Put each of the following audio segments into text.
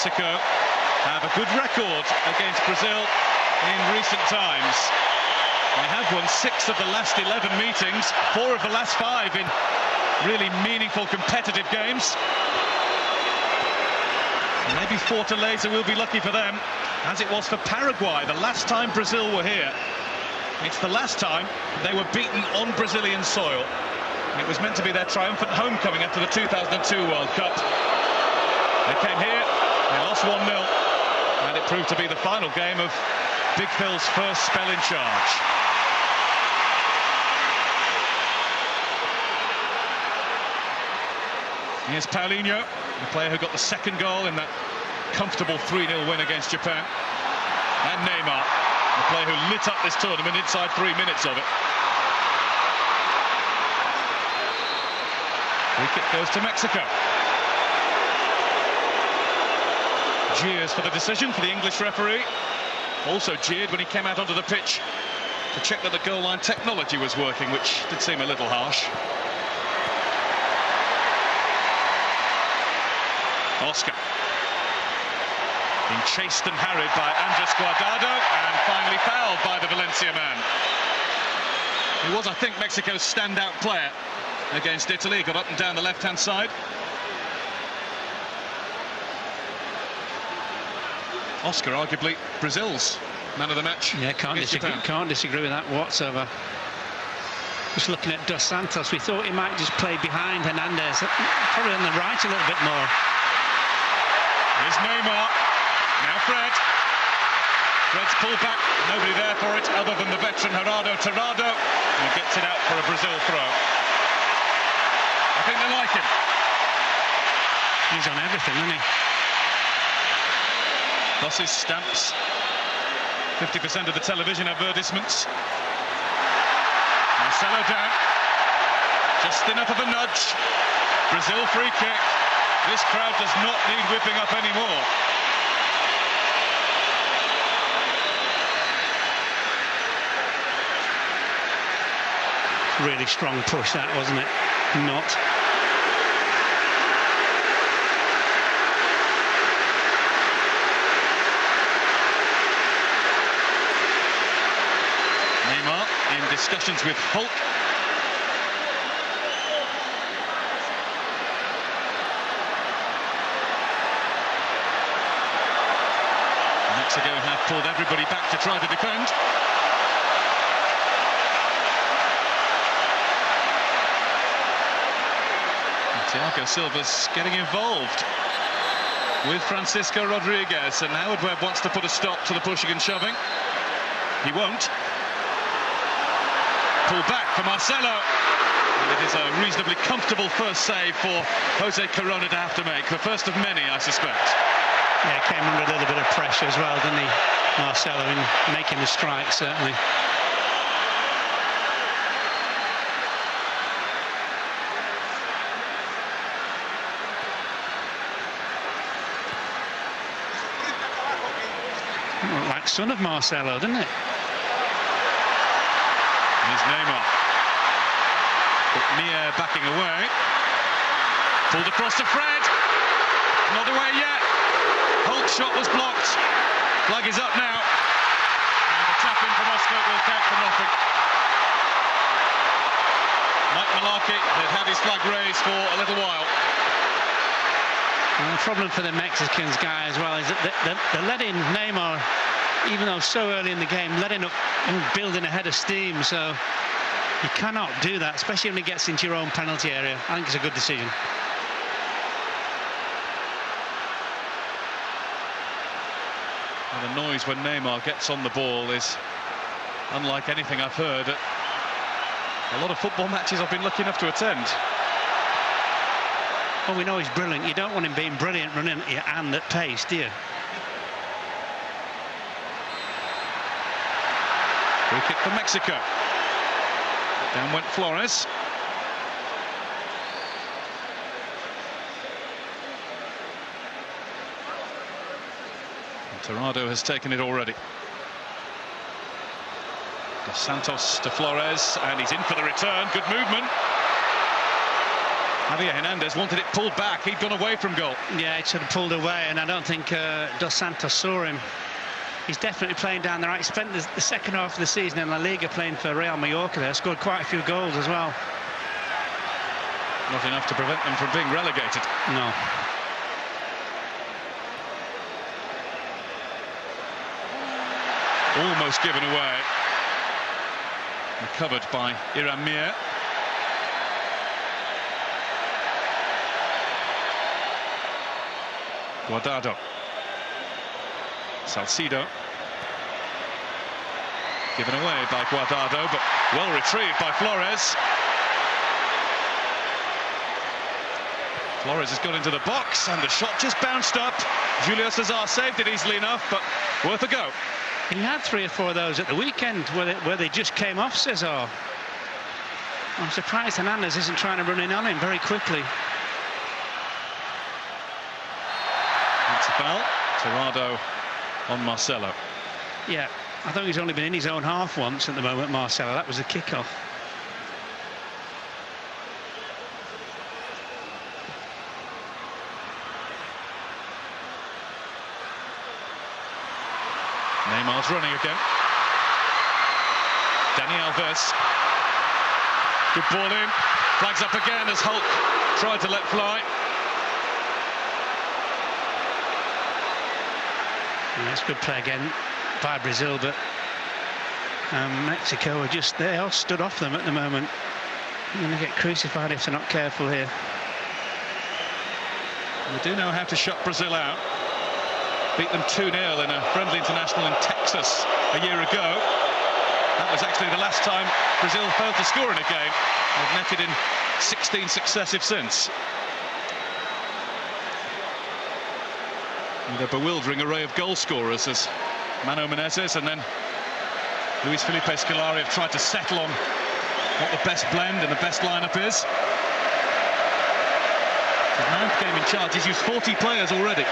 Mexico have a good record against Brazil in recent times. They have won 6 of the last 11 meetings, 4 of the last 5 in really meaningful competitive games. Maybe Fortaleza will be lucky for them, as it was for Paraguay the last time Brazil were here. It's the last time they were beaten on Brazilian soil. It was meant to be their triumphant homecoming after the 2002 World Cup. They came here, they lost 1-0, and it proved to be the final game of Big Phil's first spell in charge. Here's Paulinho, the player who got the second goal in that comfortable 3-0 win against Japan. And Neymar, the player who lit up this tournament inside 3 minutes of it. Free kick goes to Mexico. Jeers for the decision for the English referee. Also jeered when he came out onto the pitch to check that the goal line technology was working, which did seem a little harsh. Oscar being chased and harried by Andres Guardado and finally fouled by the Valencia man. He was, I think, Mexico's standout player against Italy. He got up and down the left-hand side. Oscar, arguably Brazil's man of the match. Yeah, can't disagree with that whatsoever. Just looking at Dos Santos, we thought he might just play behind Hernandez, probably on the right a little bit more. Here's Neymar, now Fred. Fred's pulled back, nobody there for it other than the veteran Gerardo Torrado, and he gets it out for a Brazil throw. I think they like him. He's on everything, isn't he? Losses, stamps, 50% of the television advertisements. Marcelo down, just enough of a nudge. Brazil free kick. This crowd does not need whipping up anymore. Really strong push that, wasn't it? Not. Neymar in discussions with Hulk. Mexico have pulled everybody back to try to defend. Thiago Silva's getting involved with Francisco Rodriguez, and Howard Webb wants to put a stop to the pushing and shoving. He won't. Pull back for Marcelo. And it is a reasonably comfortable first save for Jose Corona to have to make. The first of many, I suspect. Yeah, came under a little bit of pressure as well, didn't he, Marcelo, in making the strike, certainly. Looked like son of Marcelo, didn't it? Here's Neymar. But Mia backing away. Pulled across to Fred. Not away yet. Hulk's shot was blocked. Flag is up now. And a tap in from Oscar will count for nothing. Mike Malarkey had had his flag raised for a little while. And the problem for the Mexicans, Guy, as well, is that they're letting Neymar, even though so early in the game, letting up and building a head of steam. So you cannot do that, especially when he gets into your own penalty area. I think it's a good decision. And the noise when Neymar gets on the ball is unlike anything I've heard at a lot of football matches I've been lucky enough to attend. Well, we know he's brilliant. You don't want him being brilliant running at your hand at pace, do you? Free kick for Mexico. Down went Flores. Torrado has taken it already. Dos Santos to Flores, and he's in for the return. Good movement. Javier Hernandez wanted it pulled back. He'd gone away from goal. Yeah, he should have pulled away, and I don't think Dos Santos saw him. He's definitely playing down the right. He spent the second half of the season in La Liga playing for Real Mallorca there. Scored quite a few goals as well. Not enough to prevent them from being relegated. No. Almost given away. Recovered by Iram Mir. Guardado. Salcido. Given away by Guardado, but well retrieved by Flores. Flores has got into the box, and the shot just bounced up. Julio Cesar saved it easily enough, but worth a go. He had 3 or 4 of those at the weekend where they just came off Cesar. I'm surprised Hernandez isn't trying to run in on him very quickly. It's a foul. Torrado on Marcelo. Yeah, I think he's only been in his own half once at the moment, Marcelo. That was a kick-off. Neymar's running again. Dani Alves. Good ball in. Flags up again as Hulk tried to let fly. Yeah, it's good play again by Brazil, but Mexico are just, they all stood off them at the moment. They're going to get crucified if they're not careful here. We do know how to shut Brazil out. Beat them 2-0 in a friendly international in Texas a year ago. That was actually the last time Brazil failed to score in a game. They've netted in 16 successive since. With a bewildering array of goal scorers as Mano Menezes and then Luis Felipe Scolari have tried to settle on what the best blend and the best lineup is. His 9th game in charge, he's used 40 players already.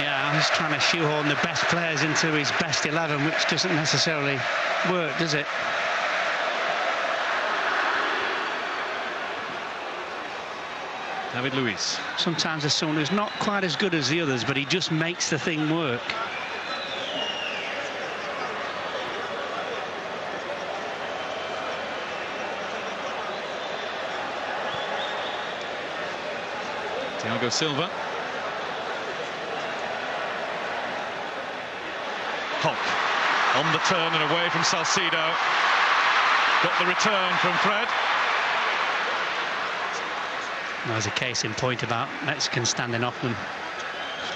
Yeah, he's trying to shoehorn the best players into his best 11, which doesn't necessarily work, does it? David Luiz. Sometimes there's someone who's not quite as good as the others, but he just makes the thing work. Thiago Silva. Hulk on the turn and away from Salcido. Got the return from Fred. There's a case in point about Mexicans standing off them.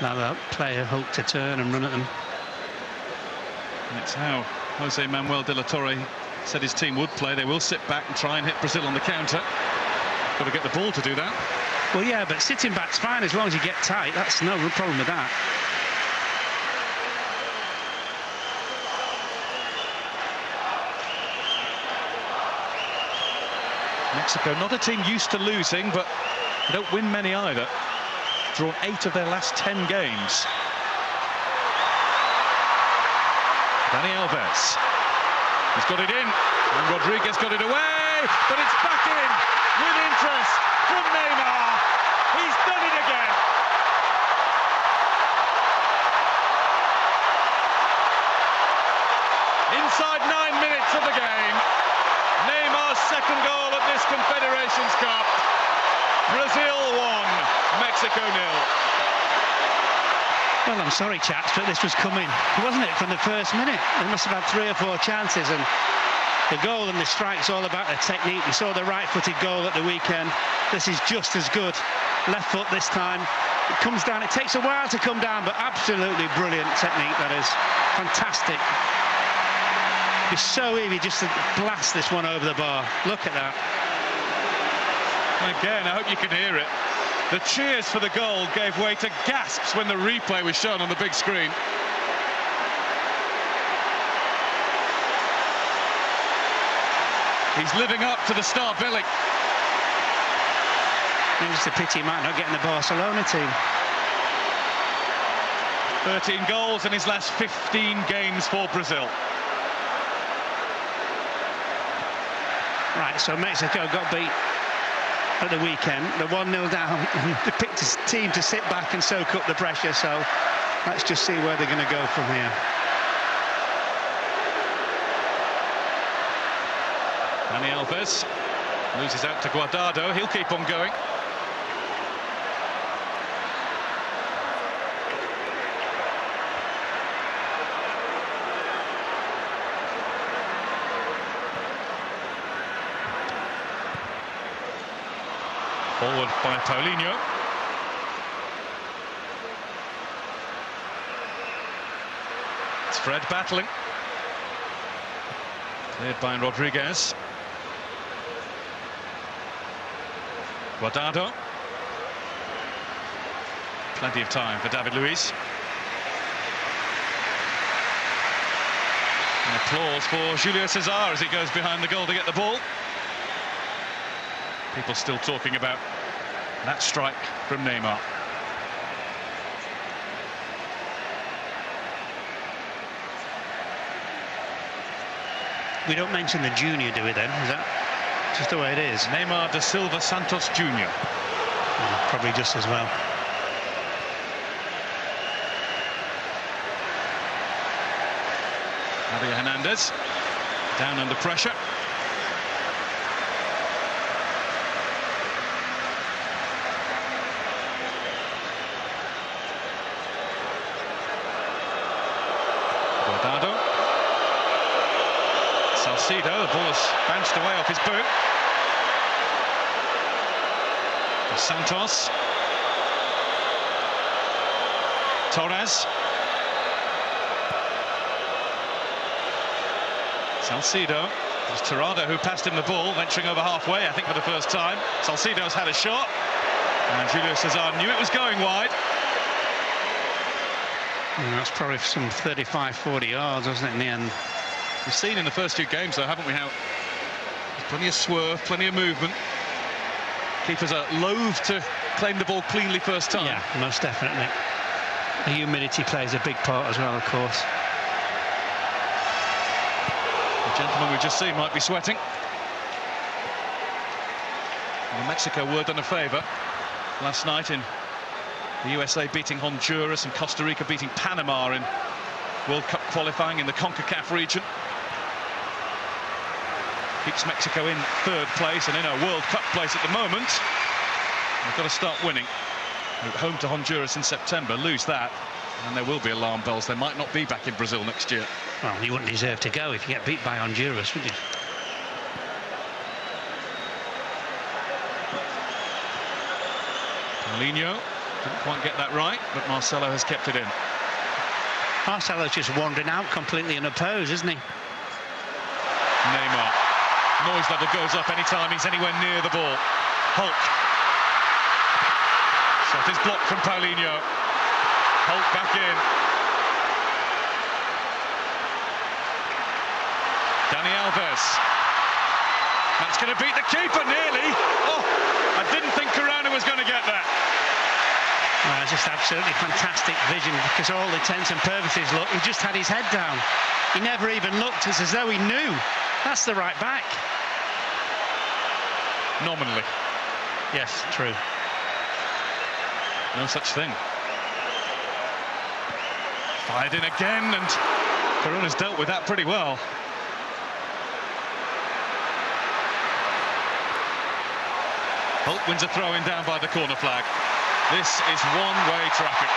Allow that player Hulk to turn and run at them. That's how Jose Manuel de la Torre said his team would play. They will sit back and try and hit Brazil on the counter. Got to get the ball to do that. Well, yeah, but sitting back's fine as long as you get tight. That's no problem with that. Mexico, not a team used to losing, but they don't win many either. Drawn 8 of their last 10 games. Dani Alves. He's got it in, and Rodriguez got it away, but it's back in with interest from Neymar. He's done it again. Inside 9 minutes of the game, Neymar's second goal at this Confederations Cup. Brazil 1, Mexico 0. Well, I'm sorry, chaps, but this was coming, wasn't it, from the first minute? They must have had 3 or 4 chances, and the goal and the strike's all about the technique. We saw the right-footed goal at the weekend. This is just as good. Left foot this time. It comes down. It takes a while to come down, but absolutely brilliant technique, that is. Fantastic. It's so easy just to blast this one over the bar. Look at that. Again, I hope you can hear it. The cheers for the goal gave way to gasps when the replay was shown on the big screen. He's living up to the star billing. It's a pity he might not get in the Barcelona team. 13 goals in his last 15 games for Brazil. Right, so Mexico got beat at the weekend. They're 1-0 down. They picked a team to sit back and soak up the pressure, so let's just see where they're going to go from here. Dani Alves loses out to Guardado. He'll keep on going. Forward by Paulinho. It's Fred battling. Cleared by Rodriguez. Guardado. Plenty of time for David Luiz. And applause for Julio César as he goes behind the goal to get the ball. People still talking about that strike from Neymar. We don't mention the junior, do we then? Is that just the way it is? Neymar da Silva Santos Jr. Yeah, probably just as well. Javier Hernandez down under pressure. Guardado. Salcido, the ball has bounced away off his boot. Santos. Torres. Salcido. It was Tirado who passed him the ball, venturing over halfway, I think for the first time. Salcido's had a shot. And Julio César knew it was going wide. Yeah, that's probably some 35-40 yards, wasn't it, in the end? We've seen in the first two games, though, haven't we, how there's plenty of swerve, plenty of movement. Keepers are loath to claim the ball cleanly first time. Yeah, most definitely. The humidity plays a big part as well, of course. The gentleman we've just seen might be sweating. And Mexico were done a favour last night in the USA beating Honduras and Costa Rica beating Panama in World Cup qualifying in the CONCACAF region. Keeps Mexico in third place and in a World Cup place at the moment. They've got to start winning. Home to Honduras in September, lose that, and there will be alarm bells. They might not be back in Brazil next year. Well, you wouldn't deserve to go if you get beat by Honduras, would you? Paulinho didn't quite get that right, but Marcelo has kept it in. Marcelo's just wandering out completely unopposed, isn't he? Neymar. Noise level goes up anytime he's anywhere near the ball. Hulk. Shot is blocked from Paulinho. Hulk back in. Dani Alves. That's going to beat the keeper nearly. Oh, I didn't think Corona was going to get that. Well, it's just absolutely fantastic vision, because all intents and purposes, look, he just had his head down. He never even looked. It's as though he knew. That's the right back. Nominally. Yes, true. No such thing. Fired in again, and Corona's dealt with that pretty well. Hulk wins a throw-in down by the corner flag. This is one-way traffic.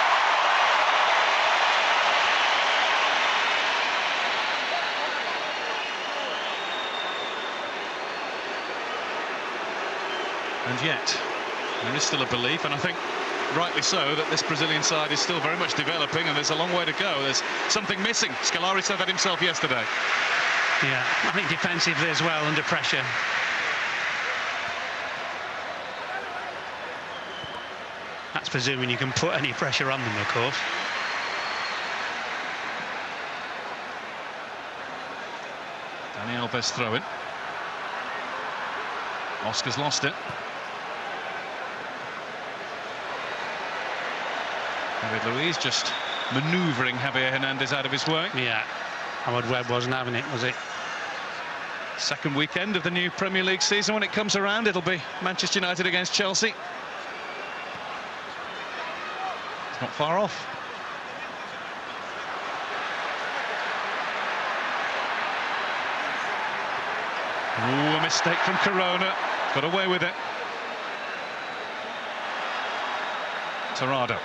And yet, there is still a belief, and I think rightly so, that this Brazilian side is still very much developing, and there's a long way to go. There's something missing. Scolari said that himself yesterday. Yeah, I think defensively as well, under pressure. That's presuming you can put any pressure on them, of course. Dani Alves throw-in. Oscar's lost it. David Luiz just manoeuvring Javier Hernandez out of his way. Yeah, Howard Webb wasn't having it, was it? Second weekend of the new Premier League season. When it comes around, it'll be Manchester United against Chelsea. It's not far off. Ooh, a mistake from Corona. Got away with it. Torrado.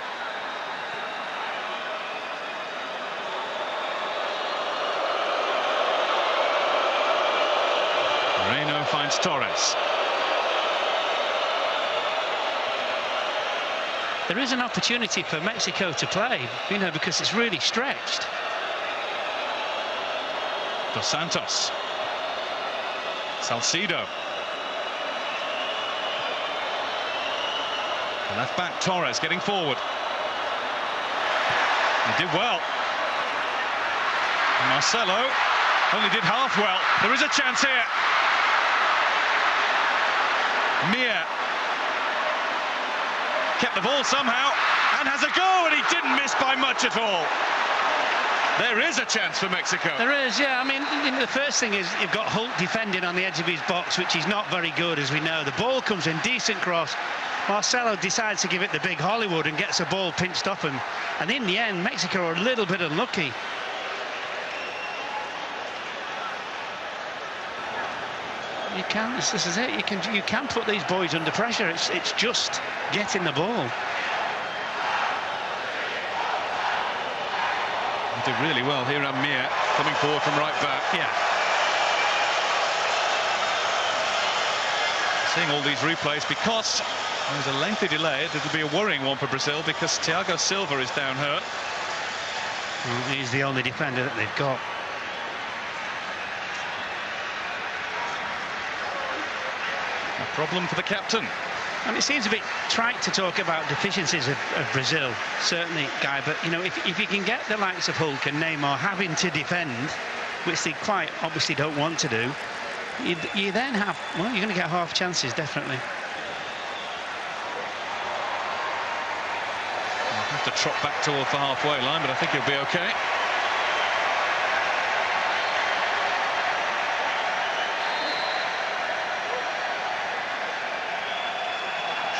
Moreno finds Torres. There is an opportunity for Mexico to play, you know, because it's really stretched. Dos Santos. Salcido. The left back Torres getting forward. He did well. And Marcelo only did half well. There is a chance here. Mir kept the ball somehow and has a go, and he didn't miss by much at all. There is a chance for Mexico. There is, yeah. I mean, the first thing is you've got Holt defending on the edge of his box, which is not very good, as we know. The ball comes in, decent cross. Marcelo decides to give it the big Hollywood and gets the ball pinched off him. And in the end, Mexico are a little bit unlucky. You can, this is it. You can put these boys under pressure. It's just getting the ball. He did really well here. Mir coming forward from right back. Yeah. Seeing all these replays because there's a lengthy delay. It'll be a worrying one for Brazil because Thiago Silva is down hurt. Well, he's the only defender that they've got. A problem for the captain. And it seems a bit trite to talk about deficiencies of Brazil, certainly, Guy, but, you know, if you can get the likes of Hulk and Neymar having to defend, which they quite obviously don't want to do, you then have, well, you're going to get half chances, definitely. I'll have to trot back towards the halfway line, but I think he'll be okay.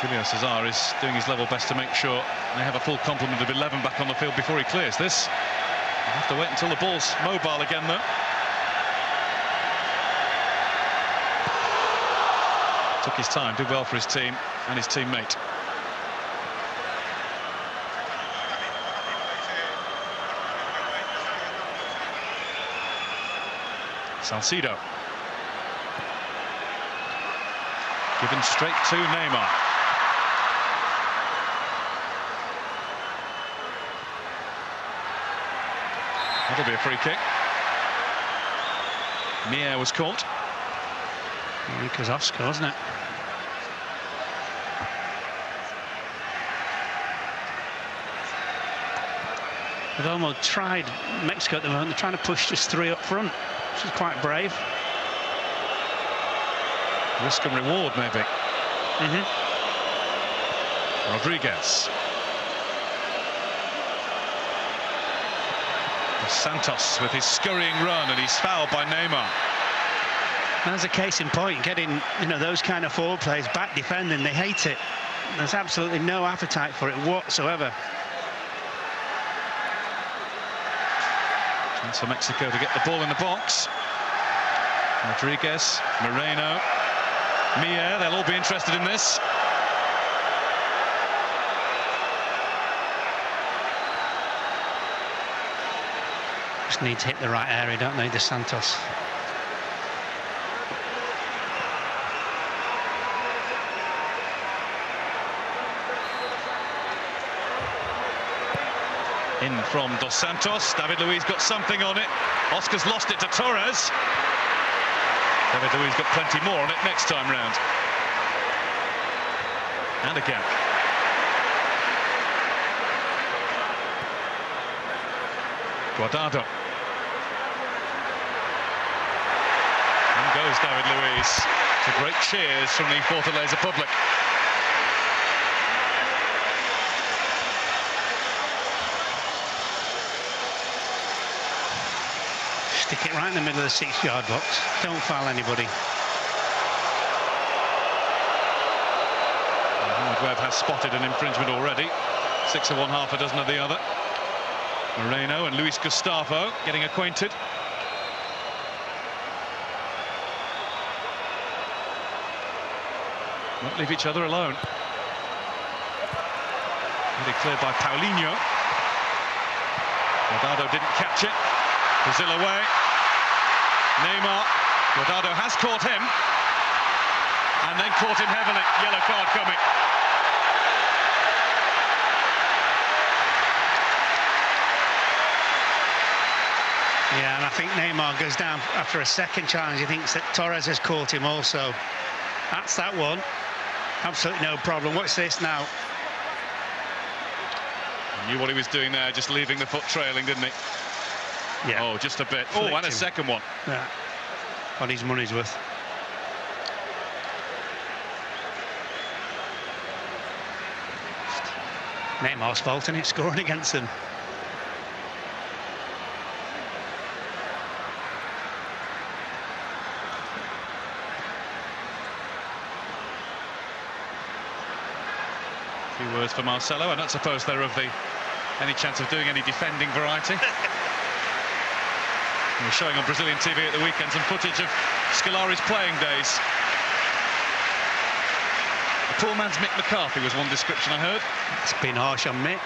Julio Cesar is doing his level best to make sure they have a full complement of 11 back on the field before he clears this. We'll have to wait until the ball's mobile again, though. Took his time, did well for his team and his teammate. Salcido. Given straight to Neymar. That'll be a free kick. Mir was caught. Kozowska, wasn't it? They've almost tried, Mexico at the moment, they're trying to push just 3 up front, which is quite brave. Risk and reward, maybe. Rodriguez. Santos with his scurrying run, and he's fouled by Neymar. That's a case in point, getting, you know, those kind of forward plays back defending, they hate it. There's absolutely no appetite for it whatsoever. Chance for Mexico to get the ball in the box. Rodriguez, Moreno, Mir, they'll all be interested in this. Just need to hit the right area, don't they, Dos Santos? In from Dos Santos. David Luiz got something on it. Oscar's lost it to Torres. David Luiz got plenty more on it next time round. And again. Guardado. And goes David Luiz. To great cheers from the Fortaleza public. stick it right in the middle of the 6-yard box. Don't foul anybody. Webb has spotted an infringement already. 6 of one, half a dozen of the other. Moreno and Luis Gustavo getting acquainted. Won't leave each other alone. Really cleared by Paulinho. Guardado didn't catch it. Brazil away. Neymar. Guardado has caught him. And then caught him heavily. Yellow card coming. Yeah, and I think Neymar goes down after a second challenge. He thinks that Torres has caught him also. That's that one. Absolutely no problem. Watch this now. He knew what he was doing there, just leaving the foot trailing, didn't he? Yeah. Oh, just a bit. Oh, and a second one. Yeah. Got his money's worth. Neymar's fault, and it's scoring against them. A few words for Marcelo. I don't suppose they're of any chance of doing any defending variety. We're showing on Brazilian TV at the weekend some footage of Scolari's playing days. A poor man's Mick McCarthy was one description I heard. It's been harsh on Mick.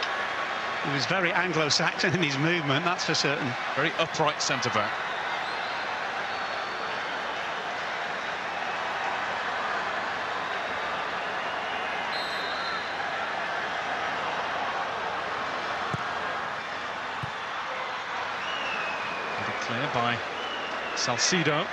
He was very Anglo-Saxon in his movement, that's for certain. Very upright centre-back. Clear by Salcido.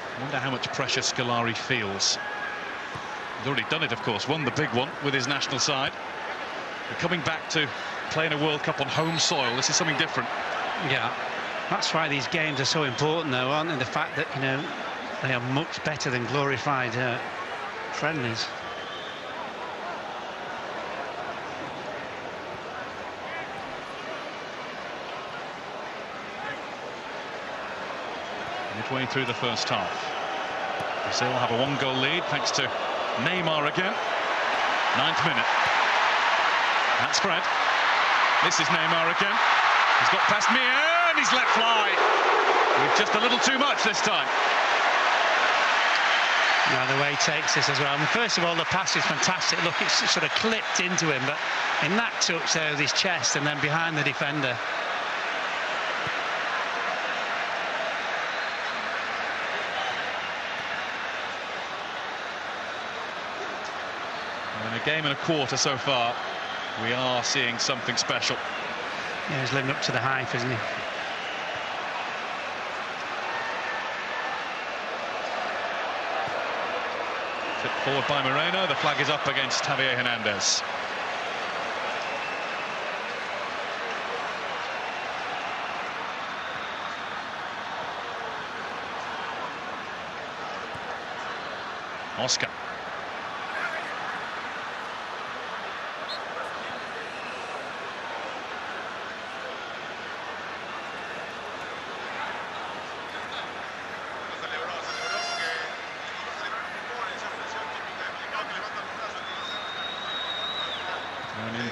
I wonder how much pressure Scolari feels. He's already done it, of course, won the big one with his national side. But coming back to playing a World Cup on home soil, this is something different. Yeah, that's why these games are so important, though, aren't they? The fact that, you know, they are much better than glorified friendlies. Midway through the first half. Brazil have a one-goal lead thanks to Neymar again. 9th minute. That's Fred. This is Neymar again. He's got past Mir and he's let fly. With just a little too much this time. Yeah, the way he takes this as well. I mean, first of all, the pass is fantastic. Look, it's sort of clipped into him, but in that touch there with his chest and then behind the defender. Well, in a game and a quarter so far, we are seeing something special. Yeah, he's living up to the hype, isn't he? Tipped forward by Moreno. The flag is up against Javier Hernandez. Oscar.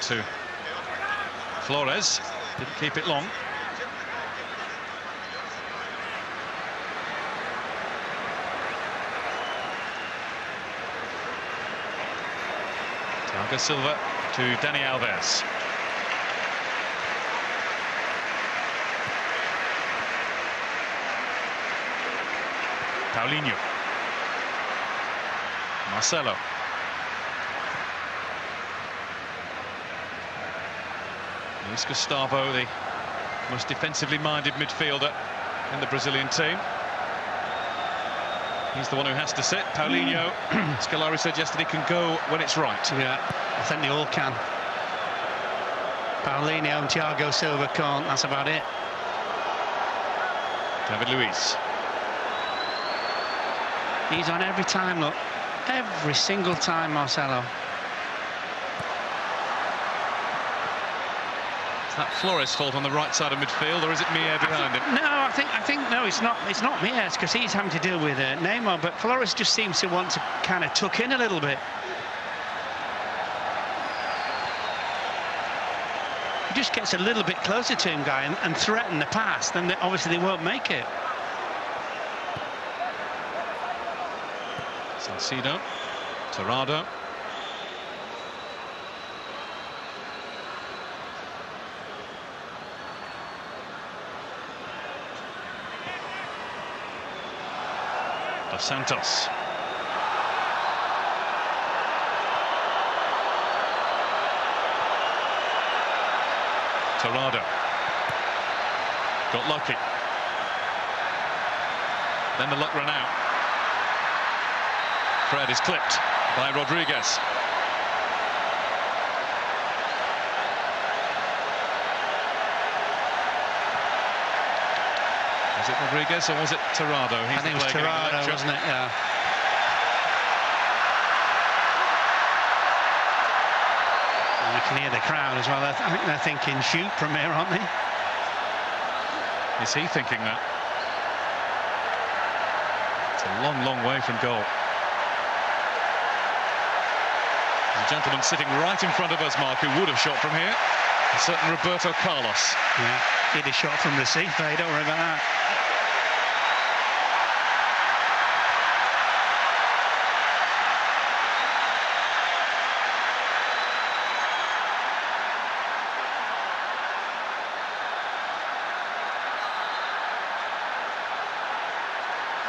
To Flores, didn't keep it long. Thiago Silva to Dani Alves. Paulinho. Marcelo. Luis Gustavo, the most defensively minded midfielder in the Brazilian team. He's the one who has to sit. Paulinho, Scolari said yesterday, can go when it's right. Yeah, I think they all can. Paulinho and Thiago Silva can't, that's about it. David Luiz. He's on every time, look. Every single time, Marcelo. Is that Flores' fault on the right side of midfield, or is it Mier behind him? No, I think no, it's not. It's not Mier. It's because he's having to deal with Neymar. But Flores just seems to want to kind of tuck in a little bit. He just gets a little bit closer to him, guy, and threaten the pass. Then obviously they won't make it. Salcido, Torrado. Dos Santos. Torrado. Got lucky. Then the luck ran out. Fred is clipped by Rodriguez. Was it Rodriguez or was it Torrado? I think it was Torrado, wasn't it? Yeah. You can hear the crowd as well. I think they're thinking shoot from here, aren't they? Is he thinking that? It's a long, long way from goal. There's a gentleman sitting right in front of us, Mark, who would have shot from here. A certain Roberto Carlos. Yeah, he'd have shot from Recife, don't worry about that.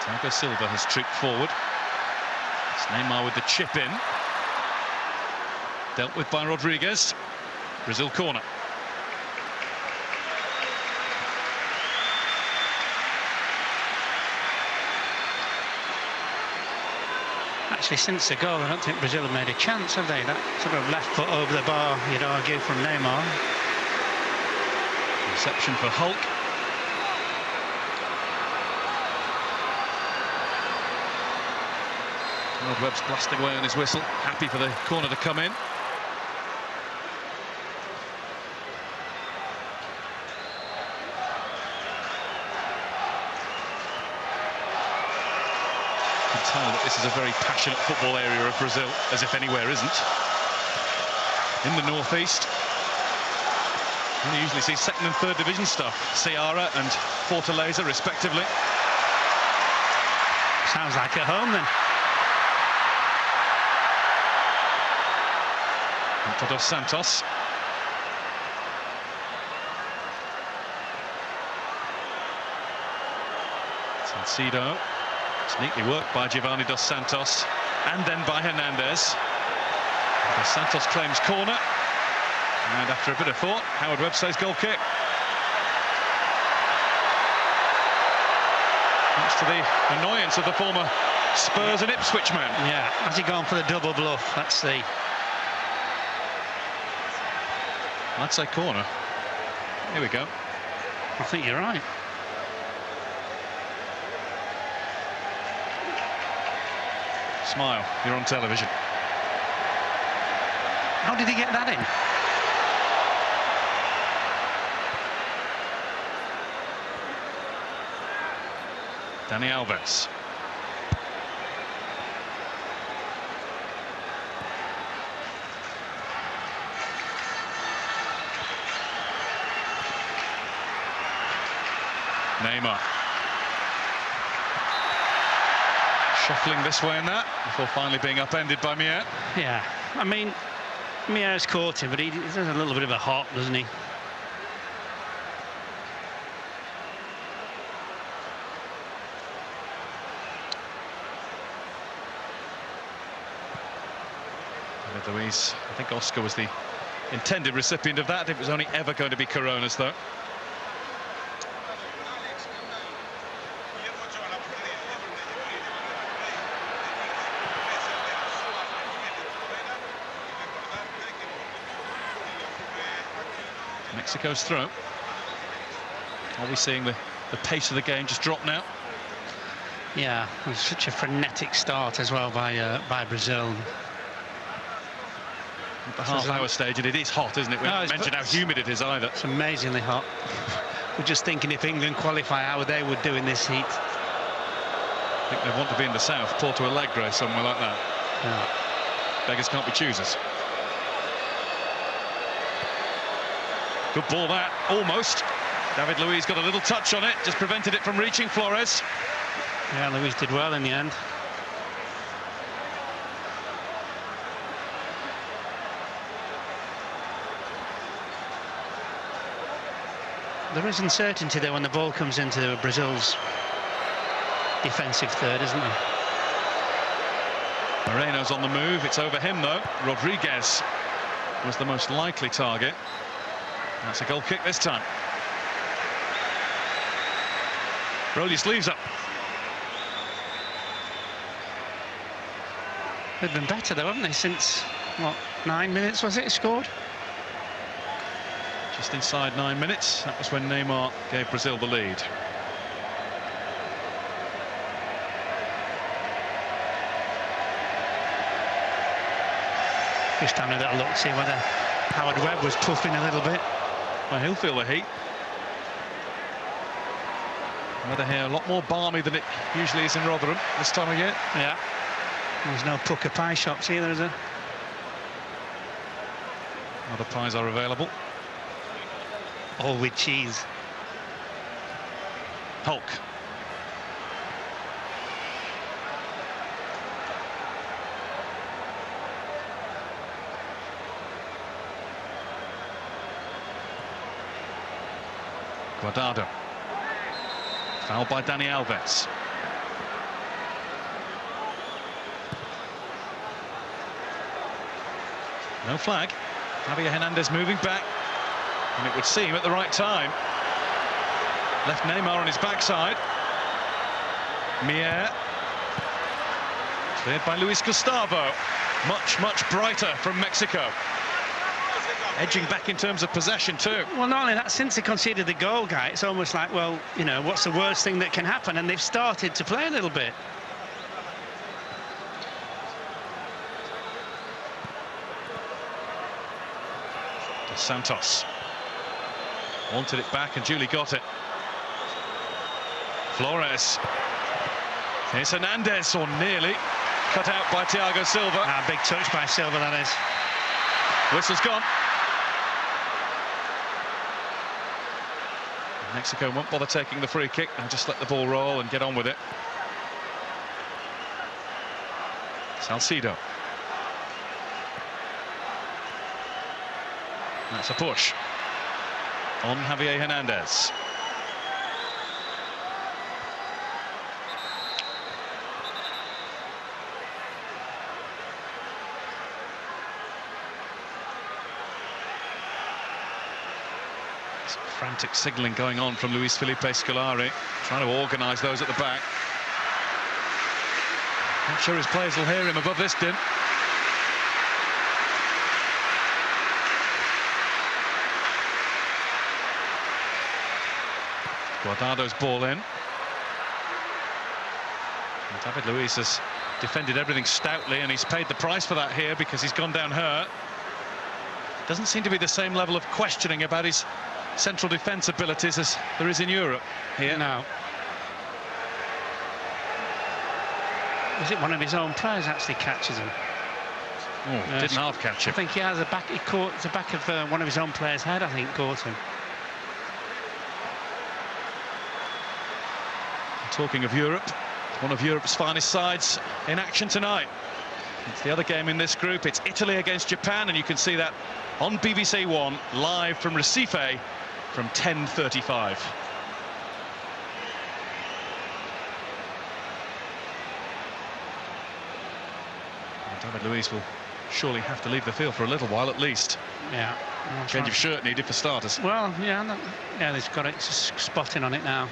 Thiago Silva has trooped forward. It's Neymar with the chip in. Dealt with by Rodriguez. Brazil corner. Actually, since the goal, I don't think Brazil have made a chance, have they? That sort of left foot over the bar, you'd argue, from Neymar. Reception for Hulk. Webb's blasting away on his whistle, happy for the corner to come in. You can tell that this is a very passionate football area of Brazil, as if anywhere isn't. In the northeast, you usually see second and third division stuff. Ceará and Fortaleza, respectively. Sounds like at home, then. Dos Santos. Salcido. It's neatly worked by Giovanni Dos Santos and then by Hernandez. Dos Santos claims corner, and after a bit of thought, Howard Webb says goal kick. Much to the annoyance of the former Spurs and Ipswich man. Yeah, has he gone for the double bluff? Let's see. I'd say corner. Here we go. I think you're right. Smile, you're on television. How did he get that in? Dani Alves. Neymar. Shuffling this way and that before finally being upended by Mier. Yeah, I mean, Mier's caught him, but he does a little bit of a hop, doesn't he? Luis, I think Oscar was the intended recipient of that. It was only ever going to be Coronas, though. Mexico's throw. Are we seeing the pace of the game just drop now? Yeah, it was such a frenetic start as well by Brazil. At the half-hour stage, and it is hot, isn't it? We haven't mentioned how humid it is either. It's amazingly hot. We're just thinking if England qualify, how they would do in this heat. I think they want to be in the south, Porto Alegre, somewhere like that. Yeah. Beggars can't be choosers. Good ball that, almost. David Luiz got a little touch on it, just prevented it from reaching Flores. Yeah, Luiz did well in the end. There is uncertainty there when the ball comes into Brazil's defensive third, isn't there? Moreno's on the move. It's over him, though. Rodriguez was the most likely target. That's a goal kick this time. Roll your sleeves up. They've been better, though, haven't they, since, what, 9 minutes, was it, scored? Just inside 9 minutes. That was when Neymar gave Brazil the lead. Just having a little look, see whether Howard Webb was puffing a little bit. Well, he'll feel the heat. Weather here a lot more balmy than it usually is in Rotherham this time of year. Yeah. There's no pucker pie shops either, is there? Other pies are available. All with cheese. Hulk. Guardado. Fouled by Dani Alves. No flag. Javier Hernandez moving back. And it would seem at the right time. Left Neymar on his backside. Mier. Cleared by Luis Gustavo. Much, much brighter from Mexico. Edging back in terms of possession too. Well, not only that, since they conceded the goal, Guy, it's almost like, well, you know, what's the worst thing that can happen? And they've started to play a little bit. Santos wanted it back and Julie got it. Flores. Here's Hernandez, or nearly cut out by Thiago Silva. Big touch by Silva, that is. Whistle's gone. Mexico won't bother taking the free kick and just let the ball roll and get on with it. Salcido. That's a push on Javier Hernandez. Some frantic signalling going on from Luis Felipe Scolari, trying to organise those at the back. Not sure his players will hear him above this din. Guardado's ball in. And David Luiz has defended everything stoutly, and he's paid the price for that here because he's gone down hurt. Doesn't seem to be the same level of questioning about his central defence abilities as there is in Europe here. No. Is it one of his own players actually catches him? Oh, didn't half catch him. I think he has a back. He caught the back of one of his own players' head. I think caught him. Talking of Europe, one of Europe's finest sides in action tonight. It's the other game in this group. It's Italy against Japan, and you can see that on BBC One live from Recife from 10:35. David Luiz will surely have to leave the field for a little while at least. Yeah. Change of shirt needed for starters. Well, yeah, they've got it spotting on it now.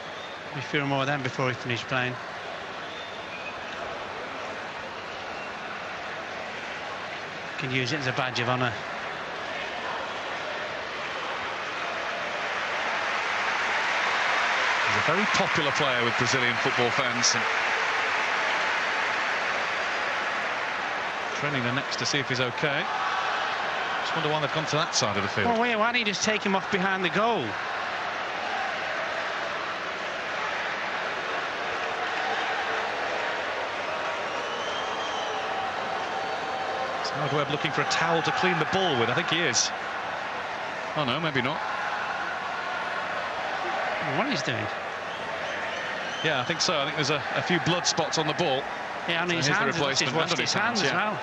A few more of them before he finished playing. Can use it as a badge of honour. He's a very popular player with Brazilian football fans, and Training the next to see if he's okay. Just wonder why they've gone to that side of the field. Well, why don't you just take him off behind the goal? Howard Webb looking for a towel to clean the ball with. I think he is. Oh no, maybe not. What he's doing? Yeah, I think so. I think there's a few blood spots on the ball. Yeah, and So his here's the hands. replacement. He's washed Under his his hands hands, as well.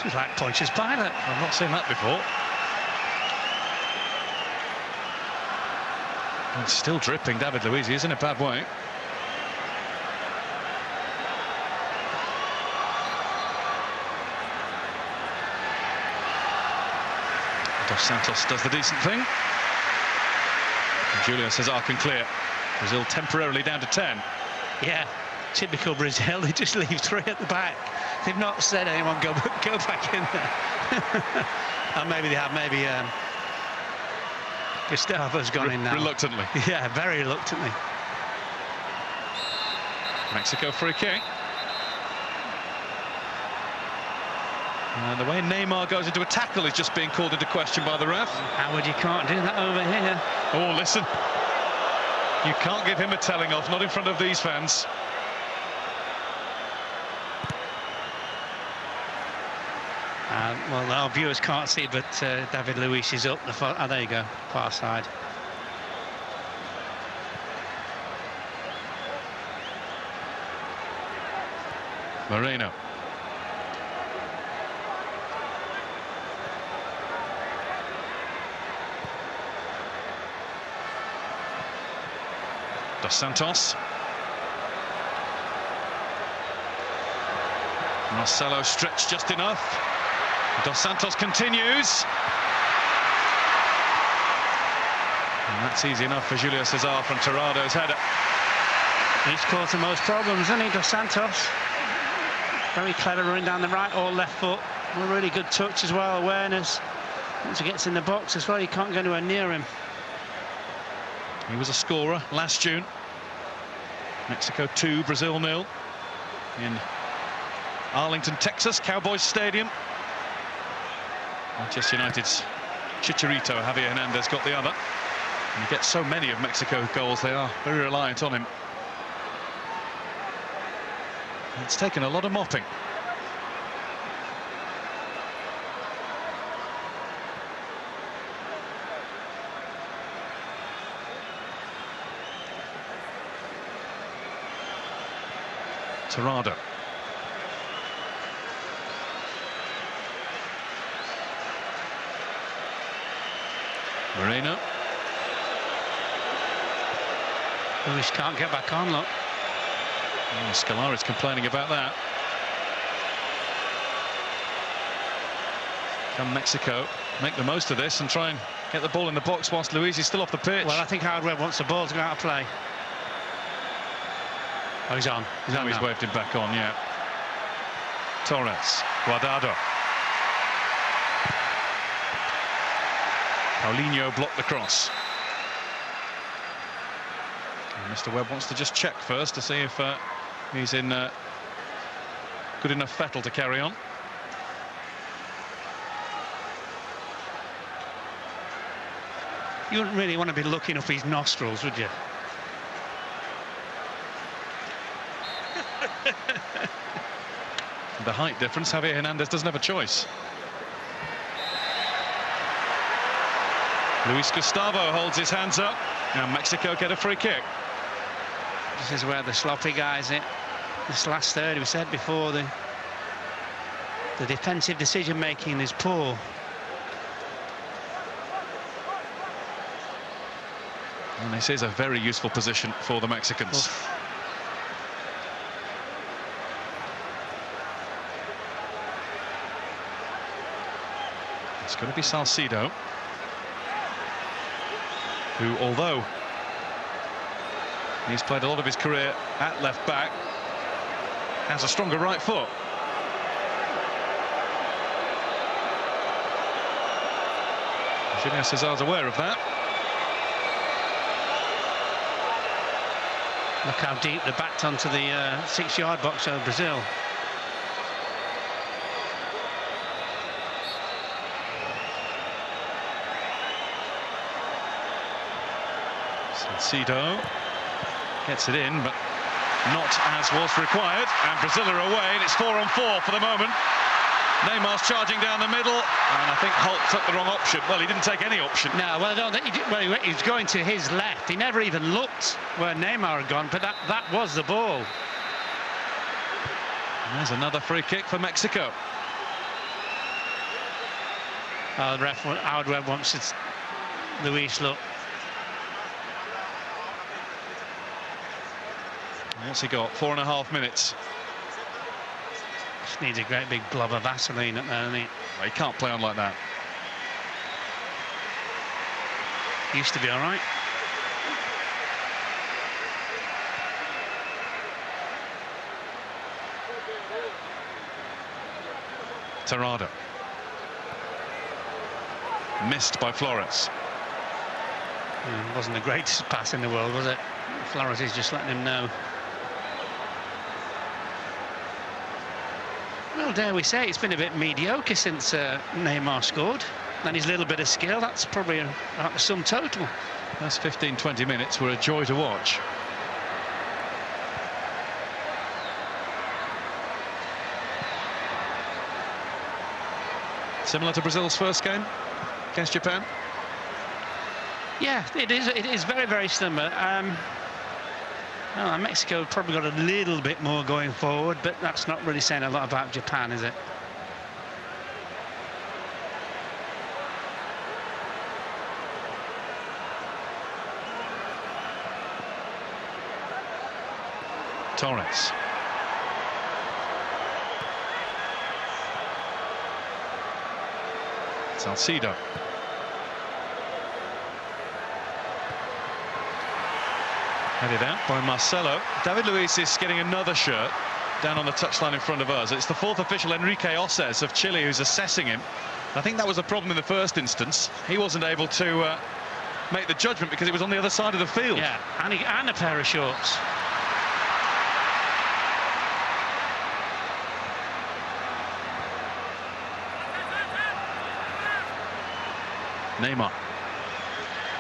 It's like Pontius Pilate. I've not seen that before. And still dripping. David Luiz, he's in a bad way. Dos Santos does the decent thing. And Julio Cesar can clear. Brazil temporarily down to 10. Yeah, typical Brazil. They just leave 3 at the back. They've not said anyone go back in there. Or maybe they have. Maybe Gustavo's gone in now. Reluctantly. Yeah, very reluctantly. Mexico free kick. And the way Neymar goes into a tackle is just being called into question by the ref. Howard, you can't do that over here. Oh, listen. You can't give him a telling off, not in front of these fans. Well, our viewers can't see, but David Luiz is up the far. Oh, there you go, far side. Moreno. Dos Santos. Marcelo stretched just enough. Dos Santos continues. And that's easy enough for Julio Cesar from Torrado's header. He's caused the most problems, hasn't he, Dos Santos? Very clever running down the right or left foot. A really good touch as well, awareness. Once he gets in the box as well, you can't go anywhere near him. He was a scorer last June. Mexico 2, Brazil 0 in Arlington, Texas, Cowboys Stadium. Manchester United's Chicharito, Javier Hernandez, got the other. And he gets so many of Mexico's goals, they are very reliant on him. It's taken a lot of mopping. Torrado. Moreno. Luiz can't get back on, look. Oh, Scolari's complaining about that. Can Mexico make the most of this and try and get the ball in the box whilst Luiz is still off the pitch? Well, I think Howard Webb wants the ball to go out of play. Oh, he's on. He's on He's now. waved him back on, yeah. Torres, Guardado. Paulinho blocked the cross. And Mr. Webb wants to just check first to see if he's in good enough fettle to carry on. You wouldn't really want to be looking up his nostrils, would you? The height difference, Javier Hernandez doesn't have a choice. Luis Gustavo holds his hands up, and Mexico get a free kick. This is where the sloppy guys in this last third, we said before, the defensive decision making is poor. And this is a very useful position for the Mexicans. Oof. It's going to be Salcido, who, although he's played a lot of his career at left back, has a stronger right foot. Julio Cesar's aware of that. Look how deep they backed onto the 6-yard box of Brazil. Salcido gets it in, but not as was required. And Brazil are away, and it's 4-on-4 for the moment. Neymar's charging down the middle, and I think Holt took the wrong option. Well, he didn't take any option. No, well, I don't think he was going to his left. He never even looked where Neymar had gone, but that was the ball. And there's another free kick for Mexico. Oh, the ref, Howard Webb wants it. Luis, look. What's he got? 4.5 minutes. Just needs a great big blob of Vaseline up there, doesn't he? Well, he can't play on like that. Used to be all right. Torrado. Missed by Flores. It wasn't the greatest pass in the world, was it? Flores is just letting him know. Well, dare we say, it's been a bit mediocre since Neymar scored. And his little bit of skill, that's probably about the sum total. That's 15-20 minutes were a joy to watch. Similar to Brazil's first game against Japan? Yeah, it is very, very similar. Mexico probably got a little bit more going forward, but that's not really saying a lot about Japan, is it? Torres. Salcido. Headed out by Marcelo. David Luiz is getting another shirt down on the touchline in front of us. It's the fourth official, Enrique Oces of Chile, who's assessing him. I think that was a problem in the first instance. He wasn't able to make the judgment because it was on the other side of the field. Yeah, and a pair of shorts. Neymar.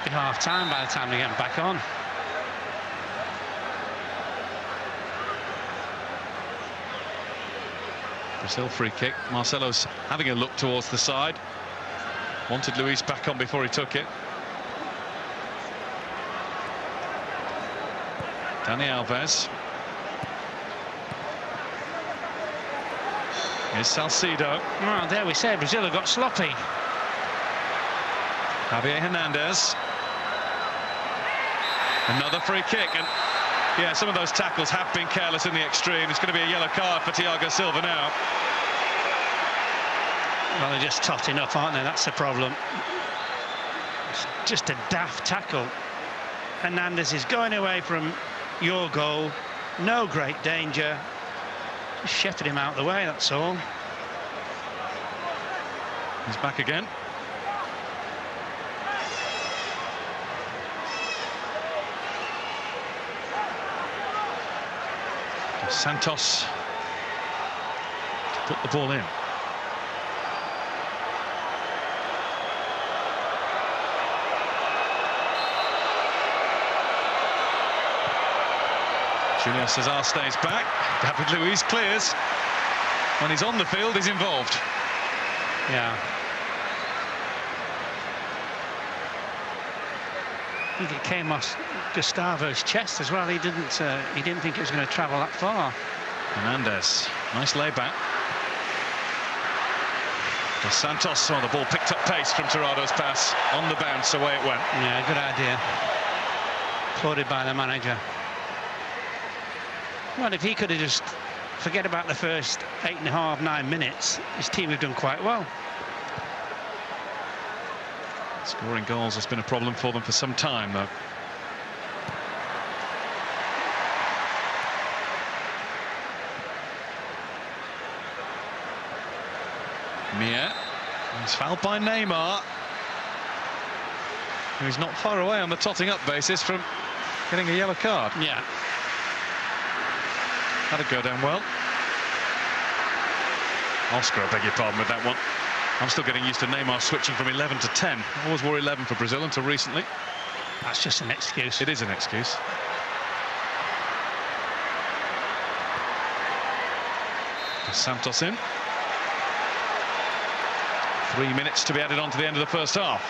Be half-time by the time they get back on. Brazil free kick. Marcelo's having a look towards the side. Wanted Luis back on before he took it. Dani Alves. Here's Salcido. Well, there we say Brazil have got sloppy. Javier Hernandez. Another free kick, and yeah, some of those tackles have been careless in the extreme. It's going to be a yellow card for Thiago Silva now. Well, they're just totting up, aren't they? That's the problem. It's just a daft tackle. Hernandez is going away from your goal. No great danger. Just shepherded him out of the way, that's all. He's back again. Santos to put the ball in. Julio Cesar stays back. David Luiz clears. When he's on the field, he's involved. Yeah. I think it came off Gustavo's chest as well. He didn't think it was going to travel that far. Hernandez, nice layback. Dos Santos, the ball picked up pace from Torrado's pass. On the bounce, away it went. Yeah, good idea. Applauded by the manager. Well, if he could have just forget about the first 8.5, 9 minutes, his team have done quite well. Scoring goals has been a problem for them for some time, though. Mia. He's fouled by Neymar, who's not far away on the totting up basis from getting a yellow card. Yeah. That'd go down well. Oscar, I beg your pardon with that one. I'm still getting used to Neymar switching from 11 to 10. I always wore 11 for Brazil until recently. That's just an excuse. It is an excuse. Santos in. 3 minutes to be added on to the end of the first half.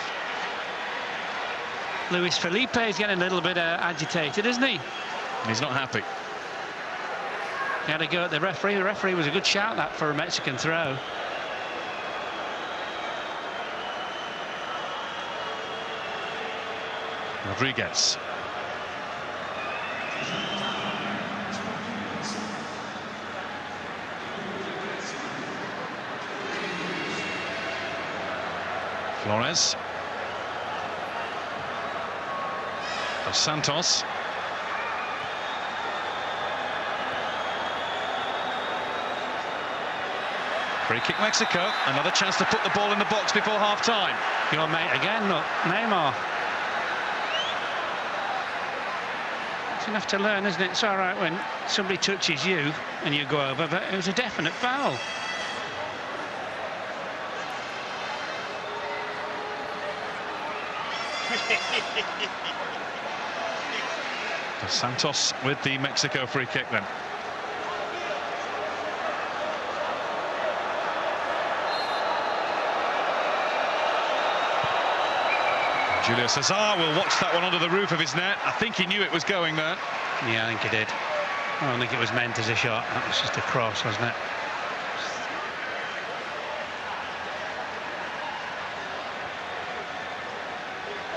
Luis Felipe is getting a little bit agitated, isn't he? He's not happy. He had a go at the referee. The referee was a good shout, that, for a Mexican throw. Rodriguez. Flores. Dos Santos. Free kick Mexico. Another chance to put the ball in the box before half-time. Your mate again, look, Neymar. It's enough to learn, isn't it? It's all right when somebody touches you and you go over, but it was a definite foul. Dos Santos with the Mexico free kick then. Julio Cesar will watch that one under the roof of his net. I think he knew it was going there. Yeah, I think he did. I don't think it was meant as a shot. That was just a cross, wasn't it?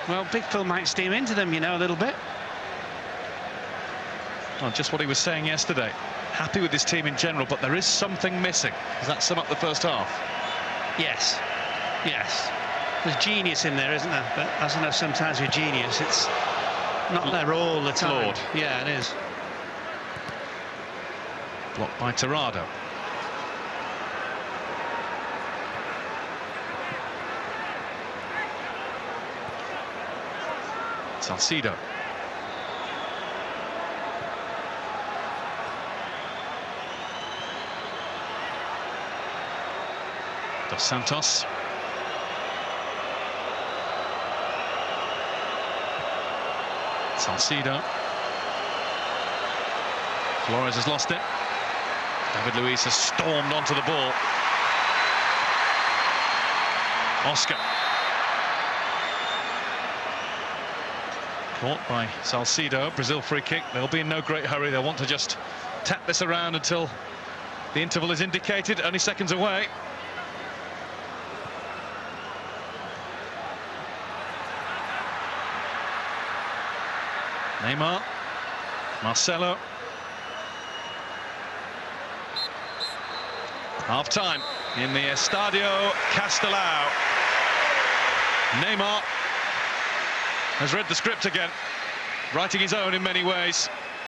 Well, Big Phil might steam into them, you know, a little bit. Well, just what he was saying yesterday. Happy with his team in general, but there is something missing. Does that sum up the first half? Yes. Yes. There's genius in there, isn't there? But as I know, sometimes with genius, it's not there all the time. Flawed. Yeah, it is. Blocked by Tirado. Salcido. Dos Santos. Salcido. Flores has lost it. David Luiz has stormed onto the ball. Oscar. Caught by Salcido. Brazil free kick. They'll be in no great hurry. They'll want to just tap this around until the interval is indicated. Only seconds away. Neymar. Marcelo. Half-time in the Estadio Castelao. Neymar has read the script again, writing his own in many ways.